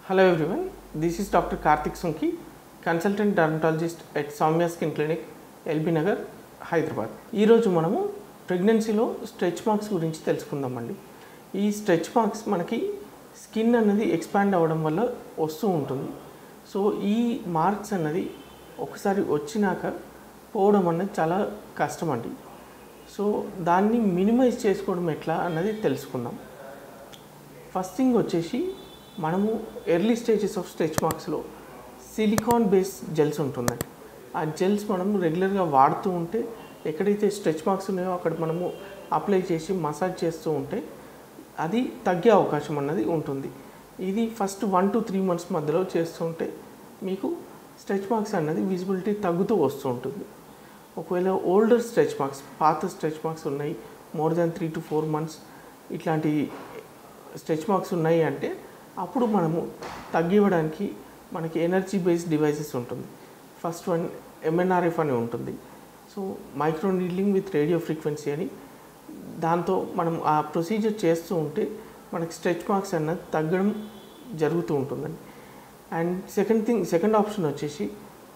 Hello everyone, this is Dr. Karthik Sunki, consultant dermatologist at Soumya Skin Clinic, LB Nagar, Hyderabad. ఈ రోజు మనము ప్రెగ్నెన్సీలో stretch marks గురించి తెలుసుకుందామండి. ఈ స్ట్రెచ్ మార్క్స్ మనకి స్కిన్ అనేది ఎక్స్పాండ్ అవ్వడం వల్ల వస్తూ ఉంటుంది. సో ఈ మార్క్స్ అన్నది ఒకసారి వచ్చినాక పోవడం అనేది చాలా కష్టం అండి. సో దాన్ని మినిమైజ్ చేసుకోవడం ఎట్లా అన్నది తెలుసుకుందాం. ఫస్ట్ థింగ్ వచ్చేసి మనము ఎర్లీ స్టేజెస్ ఆఫ్ స్ట్రెచ్ మార్క్స్లో సిలికాన్ బేస్డ్ జెల్స్ ఉంటుందండి. ఆ జెల్స్ మనం రెగ్యులర్గా వాడుతూ ఉంటే ఎక్కడైతే స్ట్రెచ్ మార్క్స్ ఉన్నాయో అక్కడ మనము అప్లై చేసి మసాజ్ చేస్తూ ఉంటే అది తగ్గే అవకాశం అన్నది ఉంటుంది. ఇది ఫస్ట్ 1 to 3 months మధ్యలో చేస్తూ ఉంటే మీకు స్ట్రెచ్ మార్క్స్ అన్నది విజిబిలిటీ తగ్గుతూ వస్తూ ఉంటుంది. ఒకవేళ ఓల్డర్ స్ట్రెచ్ మార్క్స్, పాత స్ట్రెచ్ మార్క్స్ ఉన్నాయి, మోర్ దాన్ 3 to 4 months ఇట్లాంటి స్ట్రెచ్ మార్క్స్ ఉన్నాయి అంటే అప్పుడు మనము తగ్గివ్వడానికి మనకి ఎనర్జీ బేస్డ్ డివైసెస్ ఉంటుంది. ఫస్ట్ వన్ MNRF అని ఉంటుంది. So micro needling with radio frequency అని, దాంతో మనం ఆ ప్రొసీజర్ చేస్తూ ఉంటే మనకి స్ట్రెచ్ మార్క్స్ అన్నది తగ్గడం జరుగుతూ ఉంటుందండి. అండ్ సెకండ్ ఆప్షన్ వచ్చేసి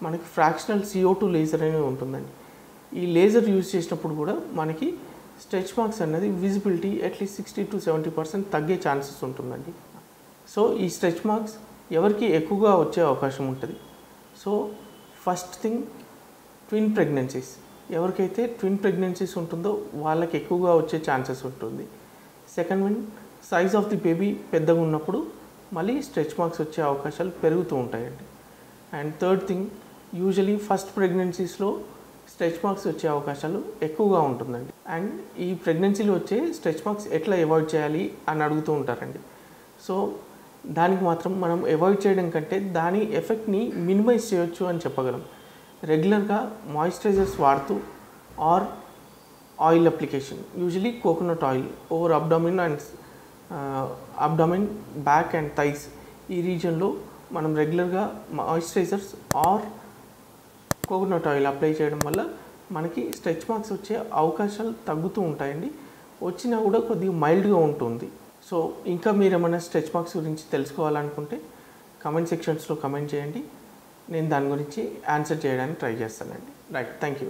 మనకి ఫ్రాక్షనల్ CO2 లేజర్ అనేది ఉంటుందండి. ఈ లేజర్ యూజ్ చేసినప్పుడు కూడా మనకి స్ట్రెచ్ మార్క్స్ అన్నది విజిబిలిటీ అట్లీస్ట్ 60 to 70% తగ్గే ఛాన్సెస్ ఉంటుందండి. సో ఈ స్ట్రెచ్ మార్క్స్ ఎవరికి ఎక్కువగా వచ్చే అవకాశం ఉంటుంది. So first thing twin pregnancies, ఎవరికైతే ట్విన్ ప్రెగ్నెన్సీస్ ఉంటుందో వాళ్ళకి ఎక్కువగా వచ్చే ఛాన్సెస్ ఉంటుంది. Second one size of the baby పెద్దగా ఉన్నప్పుడు మళ్ళీ స్ట్రెచ్ మార్క్స్ వచ్చే అవకాశాలు పెరుగుతూ ఉంటాయండి. And third thing usually first ప్రెగ్నెన్సీస్లో స్ట్రెచ్ మార్క్స్ వచ్చే అవకాశాలు ఎక్కువగా ఉంటుందండి. అండ్ ఈ ప్రెగ్నెన్సీలో వచ్చే స్ట్రెచ్ మార్క్స్ ఎట్లా అవాయిడ్ చేయాలి అని అడుగుతూ ఉంటారండి. సో దానికి మాత్రం మనం అవాయిడ్ చేయడం కంటే దాని ఎఫెక్ట్ని మినిమైజ్ చేయొచ్చు అని చెప్పగలం. రెగ్యులర్గా మాయిశ్చరైజర్స్ వాడుతూ or oil application, usually coconut oil over abdomen, back and thighs ఈ రీజన్లో మనం రెగ్యులర్గా moisturisers or coconut oil apply చేయడం వల్ల మనకి స్ట్రెచ్ మార్క్స్ వచ్చే అవకాశాలు తగ్గుతూ ఉంటాయండి. వచ్చినా కూడా కొద్దిగా మైల్డ్గా ఉంటుంది. సో ఇంకా మీరు ఏమైనా స్ట్రెచ్ మార్క్స్ గురించి తెలుసుకోవాలనుకుంటే కామెంట్ సెక్షన్స్లో కామెంట్ చేయండి. నేను దాని గురించి ఆన్సర్ చేయడానికి ట్రై చేస్తానండి. Right, thank you.